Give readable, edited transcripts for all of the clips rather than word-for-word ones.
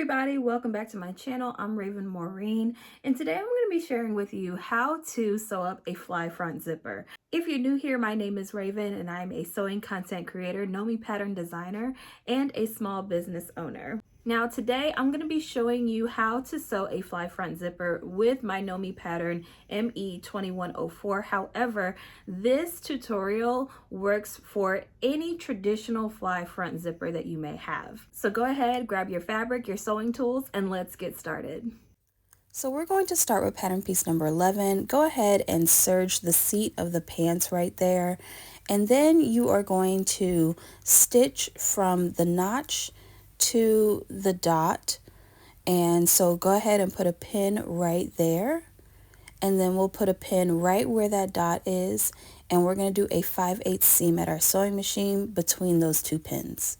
everybody, welcome back to my channel. I'm Raven Maureen, and today I'm going to be sharing with you how to sew up a fly front zipper. If you're new here, my name is Raven and I'm a sewing content creator, Nomi pattern designer, and a small business owner. Now today I'm going to be showing you how to sew a fly front zipper with my Nomi pattern ME2104. However, this tutorial works for any traditional fly front zipper that you may have. So go ahead, grab your fabric, your sewing tools, and let's get started. So we're going to start with pattern piece number 11. Go ahead and serge the seat of the pants right there. And then you are going to stitch from the notch to the dot. And so go ahead and put a pin right there. And then we'll put a pin right where that dot is. And we're going to do a 5/8 seam at our sewing machine between those two pins.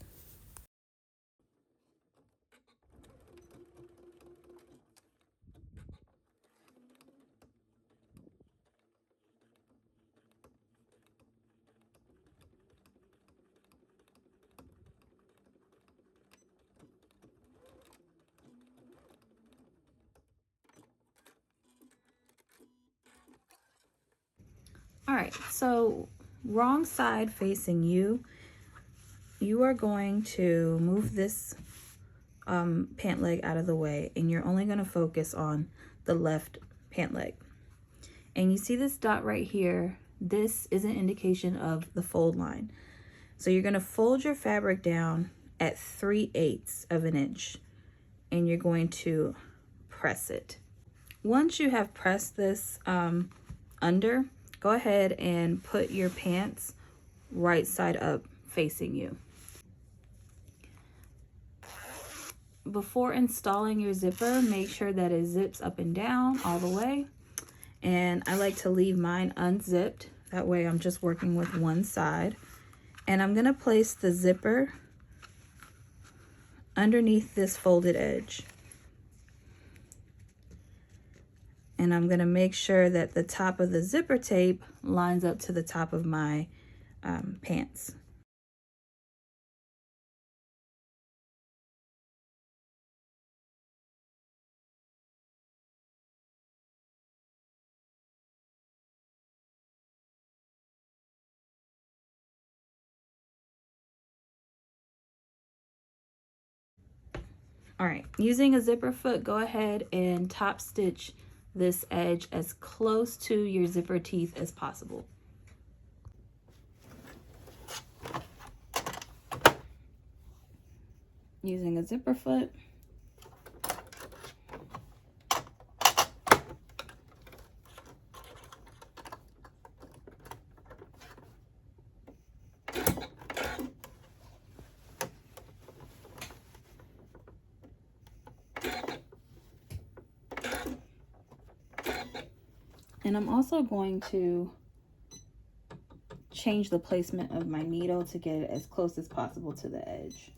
All right, so wrong side facing you, you are going to move this pant leg out of the way, and you're only going to focus on the left pant leg. And you see this dot right here, this is an indication of the fold line. So you're going to fold your fabric down at 3/8 of an inch, and you're going to press it. Once you have pressed this under, go ahead and put your pants right side up facing you. Before installing your zipper, make sure that it zips up and down all the way. And I like to leave mine unzipped. That way I'm just working with one side. And I'm gonna place the zipper underneath this folded edge. And I'm gonna make sure that the top of the zipper tape lines up to the top of my pants. All right, using a zipper foot, go ahead and top stitch this edge as close to your zipper teeth as possible. Using a zipper foot, and I'm also going to change the placement of my needle to get it as close as possible to the edge.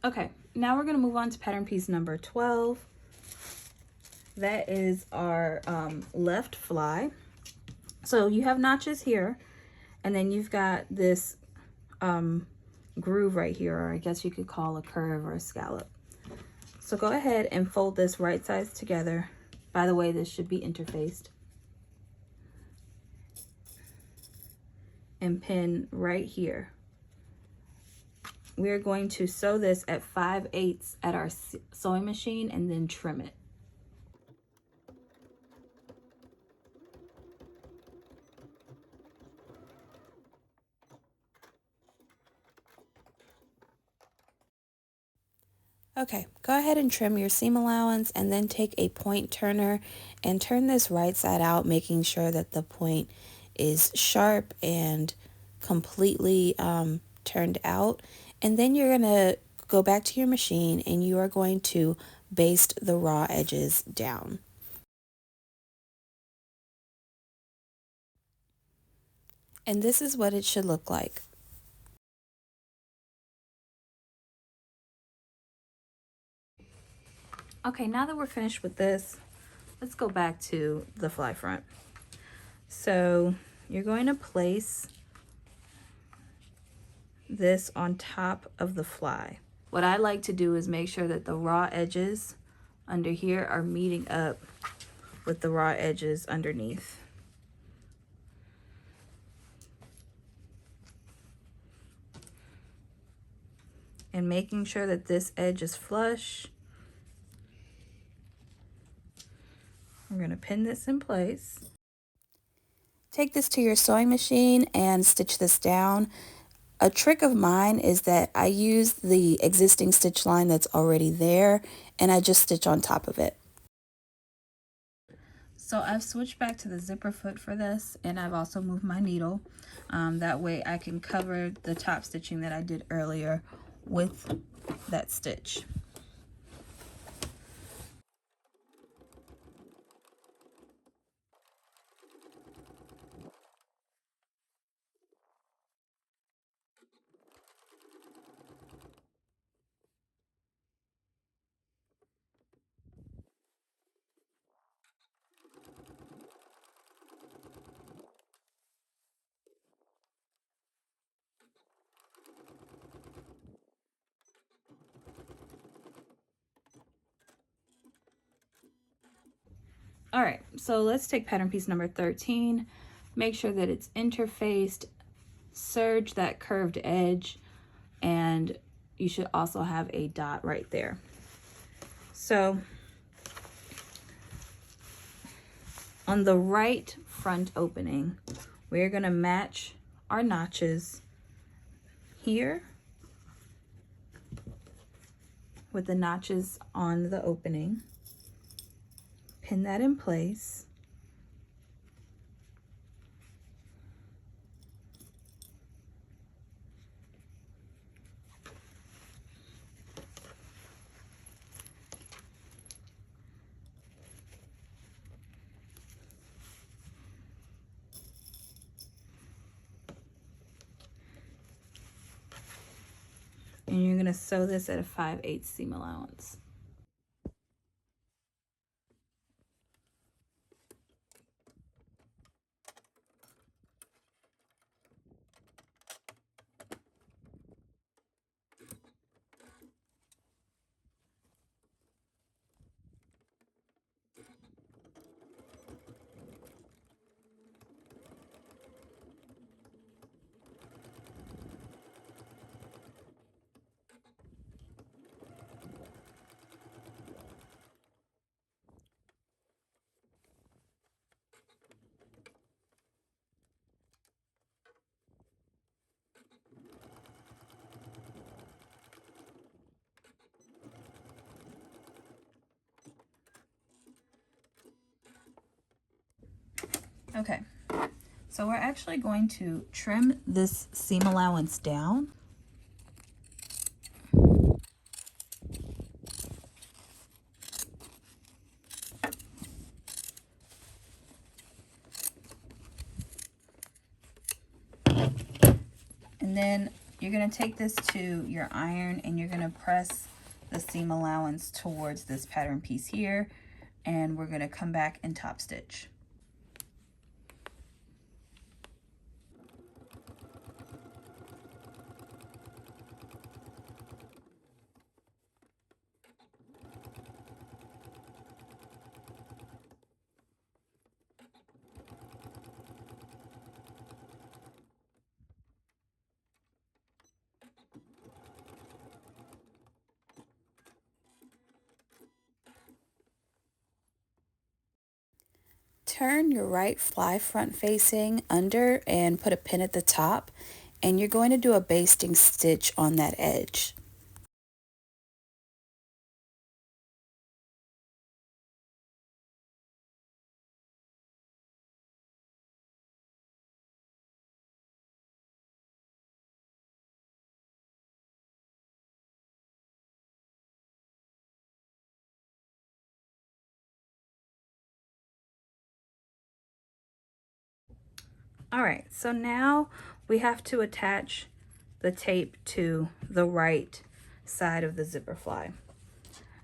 Okay, now we're gonna move on to pattern piece number 12. That is our left fly. So you have notches here, and then you've got this groove right here, or I guess you could call a curve or a scallop. So go ahead and fold this right sides together. By the way, this should be interfaced. And pin right here. We're going to sew this at 5/8 at our sewing machine and then trim it. Okay, go ahead and trim your seam allowance and then take a point turner and turn this right side out, making sure that the point is sharp and completely turned out. And then you're going to go back to your machine and you are going to baste the raw edges down. And this is what it should look like. Okay, now that we're finished with this, let's go back to the fly front. So you're going to place this on top of the fly. What I like to do is make sure that the raw edges under here are meeting up with the raw edges underneath. And making sure that this edge is flush. We're going to pin this in place. Take this to your sewing machine and stitch this down. A trick of mine is that I use the existing stitch line that's already there and I just stitch on top of it. So I've switched back to the zipper foot for this, and I've also moved my needle. That way I can cover the top stitching that I did earlier with that stitch. All right, so let's take pattern piece number 13. Make sure that it's interfaced, serge that curved edge, and you should also have a dot right there. So on the right front opening, we're going to match our notches here with the notches on the opening. Pin that in place. And you're going to sew this at a 5/8 seam allowance. Okay, so we're actually going to trim this seam allowance down. And then you're going to take this to your iron and you're going to press the seam allowance towards this pattern piece here, and we're going to come back and top stitch. Turn your right fly front facing under and put a pin at the top, and you're going to do a basting stitch on that edge. All right, so now we have to attach the tape to the right side of the zipper fly.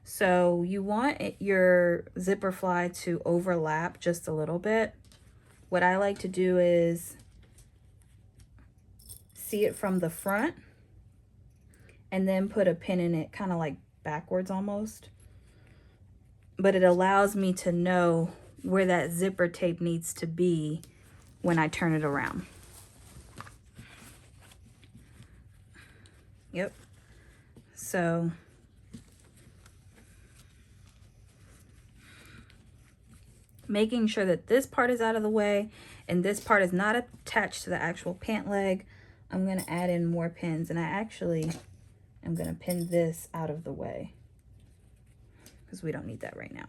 So you want your zipper fly to overlap just a little bit. What I like to do is see it from the front and then put a pin in it, kind of like backwards almost. But it allows me to know where that zipper tape needs to be when I turn it around. Yep. So making sure that this part is out of the way and this part is not attached to the actual pant leg, I'm going to add in more pins, and I actually am going to pin this out of the way because we don't need that right now.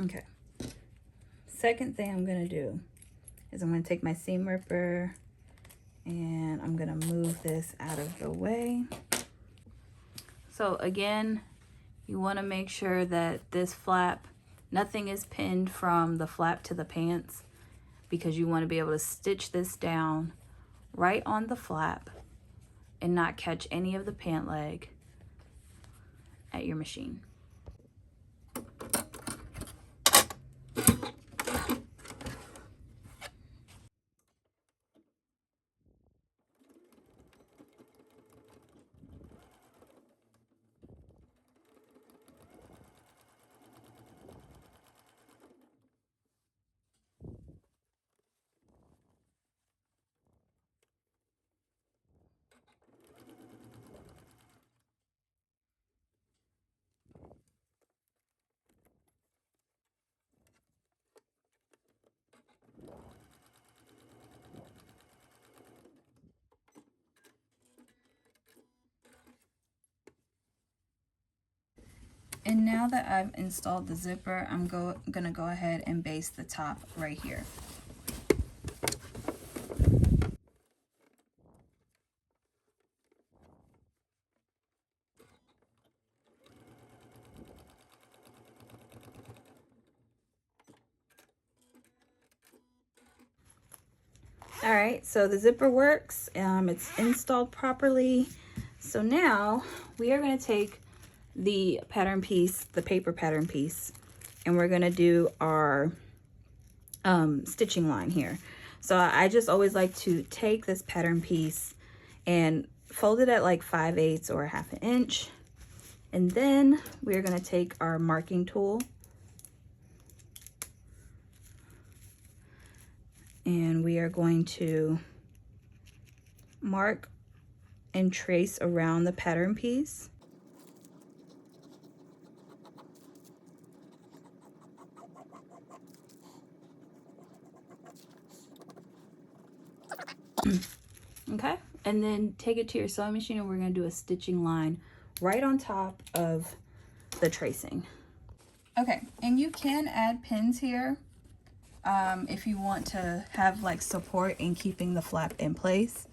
Okay. Second thing I'm going to do is I'm going to take my seam ripper and I'm going to move this out of the way. So again, you want to make sure that this flap, nothing is pinned from the flap to the pants, because you want to be able to stitch this down right on the flap and not catch any of the pant leg at your machine. And now that I've installed the zipper, I'm gonna go ahead and baste the top right here. All right, so the zipper works. It's installed properly. So now we are gonna take the pattern piece, the paper pattern piece, and we're gonna do our stitching line here. So I just always like to take this pattern piece and fold it at like 5/8 or 1/2 inch. And then we're gonna take our marking tool and we are going to mark and trace around the pattern piece. Okay, and then take it to your sewing machine and we're going to do a stitching line right on top of the tracing. Okay, and you can add pins here if you want to have like support in keeping the flap in place.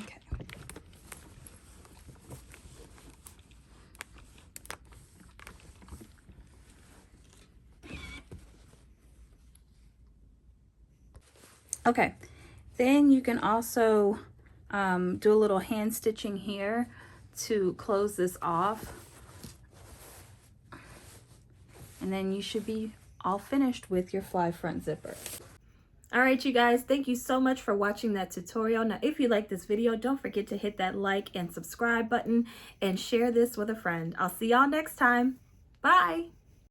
Okay. Okay, then you can also do a little hand stitching here to close this off. And then you should be all finished with your fly front zipper. All right, you guys, thank you so much for watching that tutorial. Now, if you like this video, don't forget to hit that like and subscribe button and share this with a friend. I'll see y'all next time. Bye.